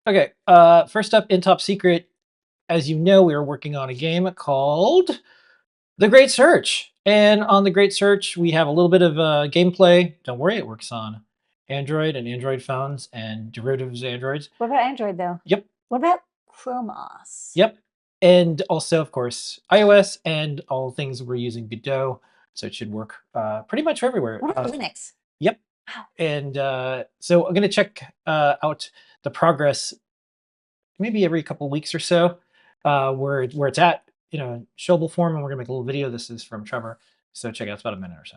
Okay, first up in Top Secret, as you know, we are working on a game called The Great Search. And on The Great Search, we have a little bit of gameplay. Don't worry, it works on Android and Android phones and derivatives of Androids. What about Android, though? Yep. What about Chromos? Yep. And also, of course, iOS and all things we're using Godot. So it should work pretty much everywhere. What about Linux? Yep. Wow. And so I'm going to check out the progress maybe every couple weeks or so, where it's at, showable form, and we're gonna make a little video. This is from Trevor, so check it out. It's about a minute or so.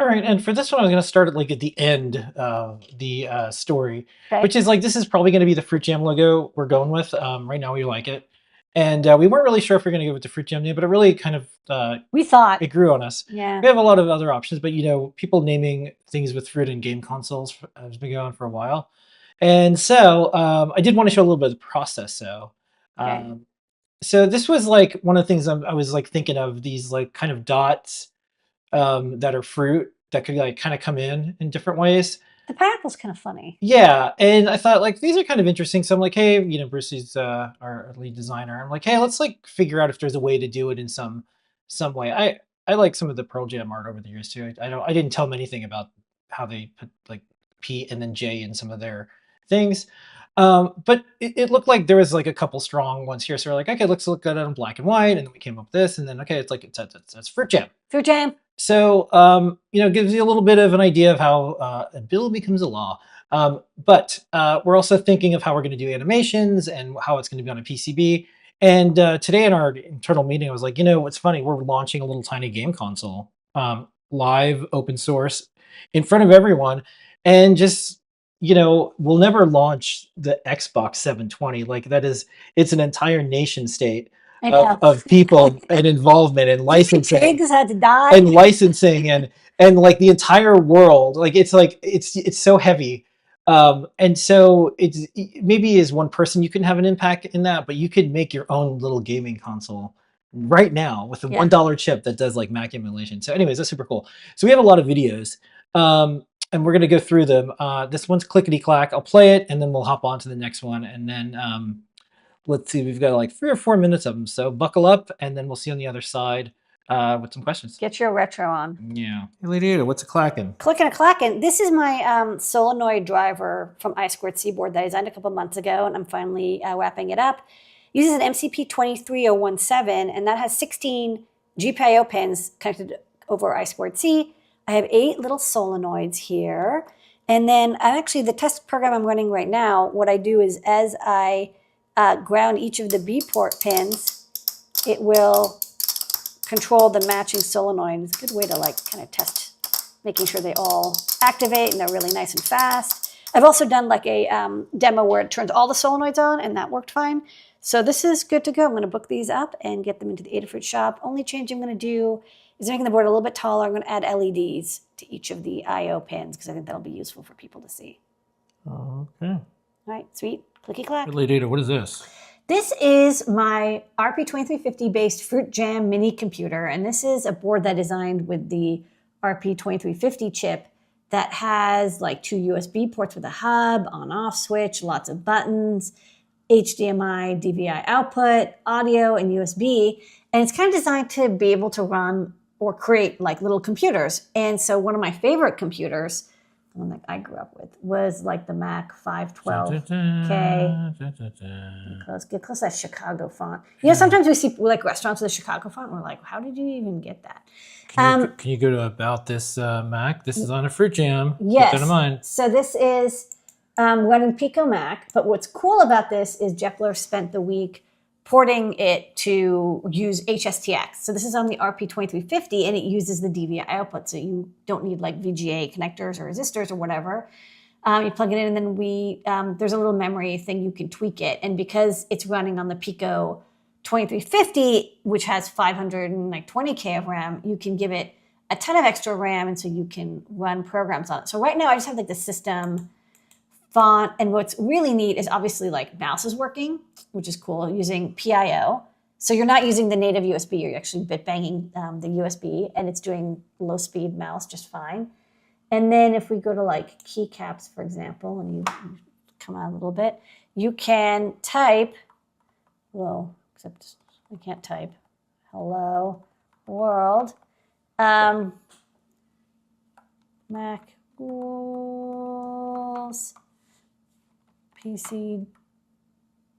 All right, and for this one, I was going to start at like at the end of the story, Okay. which is like this is probably going to be the Fruit Jam logo we're going with. Right now, we like it, and we weren't really sure if we are going to go with the Fruit Jam name, but it really kind of We thought. it grew on us. Yeah. We have a lot of other options, but people naming things with fruit in game consoles has been going on for a while, and so I did want to show a little bit of the process. So, Okay. so this was like one of the things I was like thinking of, these like kind of dots that are fruit that could like kind of come in different ways. The pineapple's kind of funny. Yeah, and I thought like these are kind of interesting. So I'm like, hey, Brucey's our lead designer. I'm like, hey, let's like figure out if there's a way to do it in some way. I like some of the Pearl Jam art over the years too. I didn't tell them anything about how they put like P and then J in some of their things. But it looked like there was like a couple strong ones here. So we're like, okay, let's look at it in black and white. And then we came up with this. And then, okay, it's like, it's Fruit Jam. Fruit Jam. So, gives you a little bit of an idea of how a bill becomes a law. But we're also thinking of how we're going to do animations and how it's going to be on a PCB. And today in our internal meeting, I was like, what's funny? We're launching a little tiny game console, live, open source, in front of everyone. And just, we'll never launch the Xbox 720. Like it's an entire nation state of people and involvement and licensing. Pigs had to die. And licensing and like the entire world. Like it's so heavy. And so it's maybe as one person you can have an impact in that, but you could make your own little gaming console right now with a $1 chip that does like Mac emulation. So anyways, that's super cool. So we have a lot of videos. And we're going to go through them. This one's clickety clack. I'll play it and then we'll hop on to the next one. And then let's see, we've got like 3 or 4 minutes of them. So buckle up and then we'll see on the other side with some questions. Get your retro on. Yeah. Hey, Lady Ada, what's a clacking? Clicking a clacking. This is my Solenoid driver from I2C board that I designed a couple months ago, and I'm finally wrapping it up. It uses an MCP 23017, and that has 16 GPIO pins connected over I2C. I have 8 little solenoids here. And then actually the test program I'm running right now, what I do is as I ground each of the B port pins, it will control the matching solenoid. It's a good way to like kind of test, making sure they all activate and they're really nice and fast. I've also done like a demo where it turns all the solenoids on, and that worked fine. So this is good to go. I'm going to book these up and get them into the Adafruit shop. Only change I'm going to do is making the board a little bit taller. I'm going to add LEDs to each of the I/O pins because I think that'll be useful for people to see. Okay. All right, sweet. Clicky clack. Lady Ada, what is this? This is my RP2350 based Fruit Jam mini computer, and this is a board that I designed with the RP2350 chip that has like 2 USB ports with a hub, on-off switch, lots of buttons, HDMI, DVI output, audio, and USB. And it's kind of designed to be able to run or create like little computers. And so one of my favorite computers, the one that I grew up with, was like the Mac 512K. Get close to that Chicago font. You know, sometimes we see like restaurants with a Chicago font. We're like, how did you even get that? Can you go to about this Mac? This is on a Fruit Jam. Yes. Keep that in mind. So this is running Pico Mac. But what's cool about this is Jepler spent the week porting it to use HSTX. So this is on the RP2350 and it uses the DVI output. So you don't need like VGA connectors or resistors or whatever. You plug it in and then there's a little memory thing you can tweak it. And because it's running on the Pico 2350, which has 520K of RAM, you can give it a ton of extra RAM and so you can run programs on it. So right now I just have like the system font, and what's really neat is obviously like mouse is working, which is cool, using PIO. So you're not using the native USB, you're actually bit banging the USB, and it's doing low speed mouse just fine. And then if we go to like keycaps, for example, and you come out a little bit, you can type, well, except I can't type, hello world, Mac rules, PC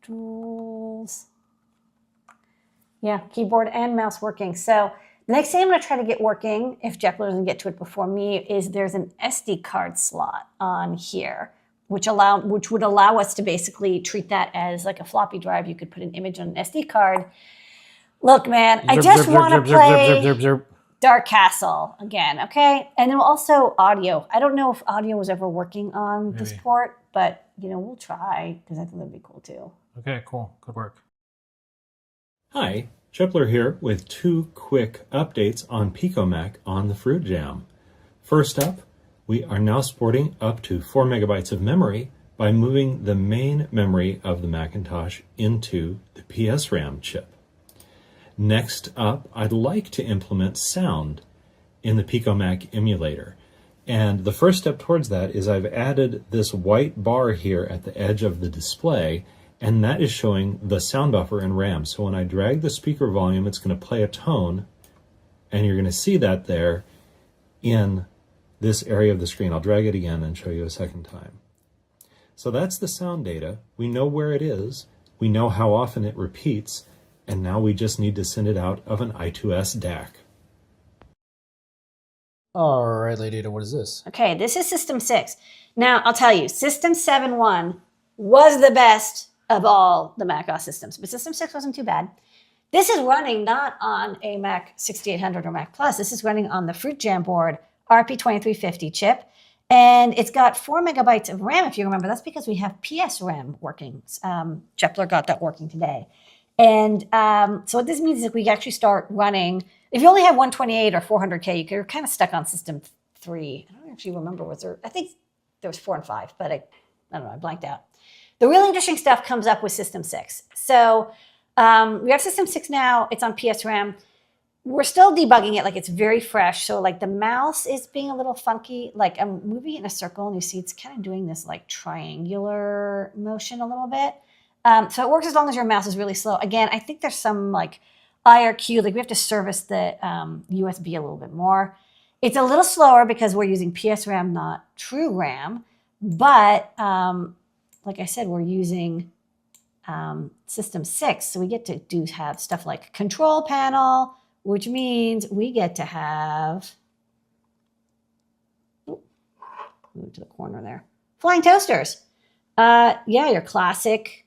tools. Yeah, keyboard and mouse working. So the next thing I'm going to try to get working, if Jepler doesn't get to it before me, is there's an SD card slot on here, which would allow us to basically treat that as like a floppy drive. You could put an image on an SD card. Look, man, I just want to play Dark Castle again, okay? And then also audio. I don't know if audio was ever working on this port, but you know, we'll try because I think that'd be cool too. Okay, cool. Good work. Hi, Jepler here with 2 quick updates on Pico Mac on the Fruit Jam. First up, we are now supporting up to 4 megabytes of memory by moving the main memory of the Macintosh into the PSRAM chip. Next up, I'd like to implement sound in the Pico Mac emulator. And the first step towards that is I've added this white bar here at the edge of the display, and that is showing the sound buffer and RAM. So when I drag the speaker volume, it's going to play a tone, and you're going to see that there in this area of the screen. I'll drag it again and show you a second time. So that's the sound data. We know where it is. We know how often it repeats. And now we just need to send it out of an I2S DAC. All right, Lady Ada, what is this? Okay, this is System 6. Now, I'll tell you, System 7.1 was the best of all the Mac OS systems, but System 6 wasn't too bad. This is running not on a Mac 6800 or Mac Plus. This is running on the Fruit Jam board, RP2350 chip, and it's got 4 megabytes of RAM, if you remember. That's because we have PSRAM working. Jepler got that working today. And so what this means is that we actually start running, if you only have 128 or 400K, you're kind of stuck on System 3. I don't actually remember, was there, I think there was 4 and 5, but I don't know, I blanked out. The really interesting stuff comes up with System 6. So we have System 6 now, it's on PSRAM. We're still debugging it, like it's very fresh. So like the mouse is being a little funky. Like I'm moving it in a circle and you see it's kind of doing this like triangular motion a little bit. So it works as long as your mouse is really slow. Again, I think there's some like IRQ, like we have to service the USB a little bit more. It's a little slower because we're using PSRAM, not true RAM. But like I said, we're using System 6. So we get to have stuff like control panel, which means we get to have, move to the corner there, flying toasters. Yeah, your classic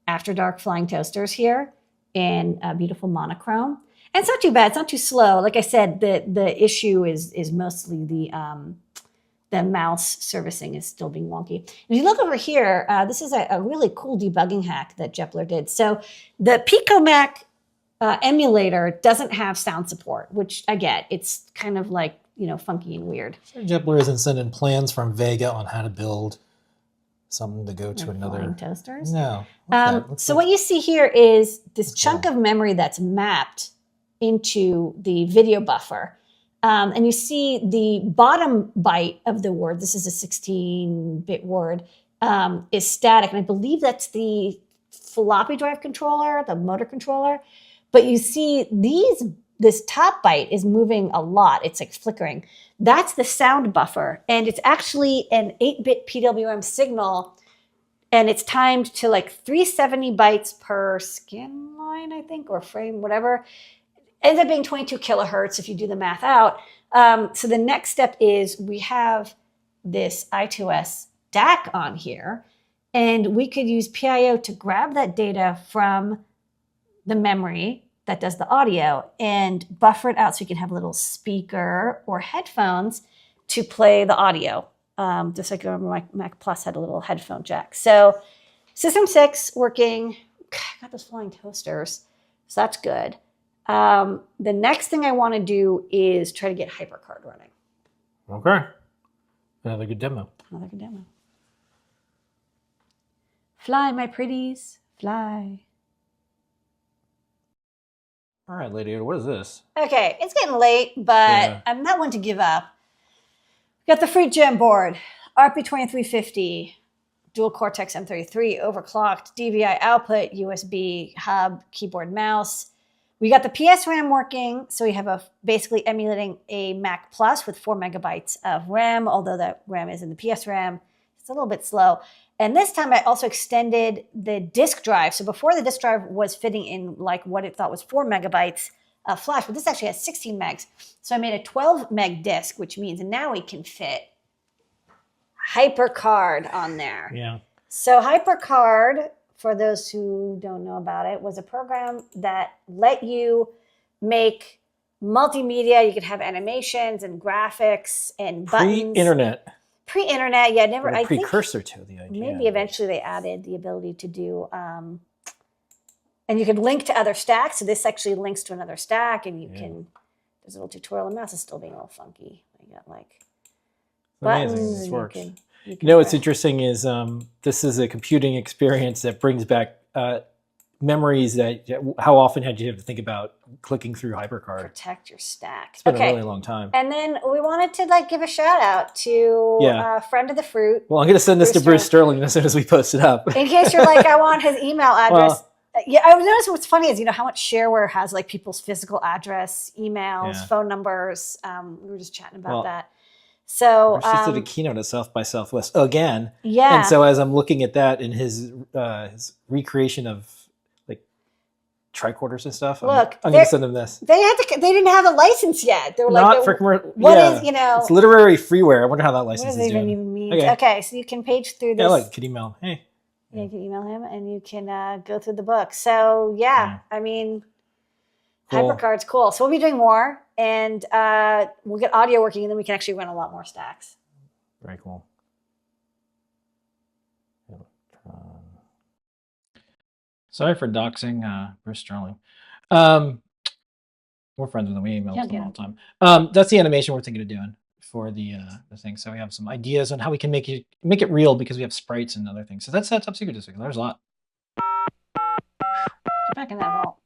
After Dark flying toasters here in a beautiful monochrome. And it's not too bad. It's not too slow. Like I said, the issue is mostly the mouse servicing is still being wonky. If you look over here, this is a really cool debugging hack that Jepler did. So the Pico Mac emulator doesn't have sound support, which I get. It's kind of like, you know, funky and weird. Sure, Jepler isn't sending plans from Vega on how to build something to go to another. Flying toasters? No. So what you see here is this chunk of memory that's mapped into the video buffer. And you see the bottom byte of the word, this is a 16-bit word, is static. And I believe that's the floppy drive controller, the motor controller. But you see this top byte is moving a lot. It's like flickering. That's the sound buffer. And it's actually an 8-bit PWM signal. And it's timed to like 370 bytes per scan line, I think, or frame, whatever. Ends up being 22 kilohertz if you do the math out. So the next step is we have this I2S DAC on here, and we could use PIO to grab that data from the memory that does the audio and buffer it out so you can have a little speaker or headphones to play the audio. Just like I remember my Mac Plus had a little headphone jack. So System 6 working. I got those flying toasters, so that's good. The next thing I want to do is try to get HyperCard running. Okay. Another good demo. Another good demo. Fly, my pretties, fly. All right, Lady Ada, what is this? Okay, it's getting late, but I'm not one to give up. We got the Fruit Gem board, RP2350, dual Cortex M33, overclocked, DVI output, USB hub, keyboard, mouse. We got the PS RAM working, so we have basically emulating a Mac Plus with 4 megabytes of RAM, although that RAM is in the PS RAM. It's a little bit slow. And this time I also extended the disk drive. So before the disk drive was fitting in like what it thought was 4 megabytes of flash, but this actually has 16 megs. So I made a 12 meg disk, which means now we can fit HyperCard on there. Yeah. So HyperCard, for those who don't know about it, was a program that let you make multimedia. You could have animations and graphics and buttons. Pre-internet, yeah. Never. A precursor to the idea. Maybe eventually they added the ability to do, and you could link to other stacks. So this actually links to another stack, and you can. There's a little tutorial. The mouse is still being a little funky. You got like buttons. Amazing. This works. You know what's interesting is this is a computing experience that brings back memories that how often had you have to think about clicking through HyperCard? Protect your stack. It's been a really long time. And then we wanted to like give a shout out to a friend of the Fruit. Well, I'm going to send this to Bruce Sterling as soon as we post it up. In case you're like, I want his email address. Yeah, I noticed what's funny is, how much shareware has like people's physical address, emails, phone numbers. We were just chatting about that. So Bruce just did a keynote at South by Southwest again. Yeah. And so as I'm looking at that in his recreation of like tricorders and stuff, I'm going to send him this. They didn't have a license yet. They were not like, for commercial. What is It's literary freeware. I wonder how that license what does is it doing. even mean? Okay. Okay, so you can page through this. Yeah, like could email. Hey. Yeah, you can email him and you can go through the book. So I mean, cool. HyperCard's cool. So we'll be doing more, and we'll get audio working, and then we can actually run a lot more stacks. Very cool. Sorry for doxing Bruce Sterling. We're friends with him. We email him all the time. That's the animation we're thinking of doing for the thing. So we have some ideas on how we can make it real, because we have sprites and other things. So that's top secret this week. There's a lot. Get back in that vault.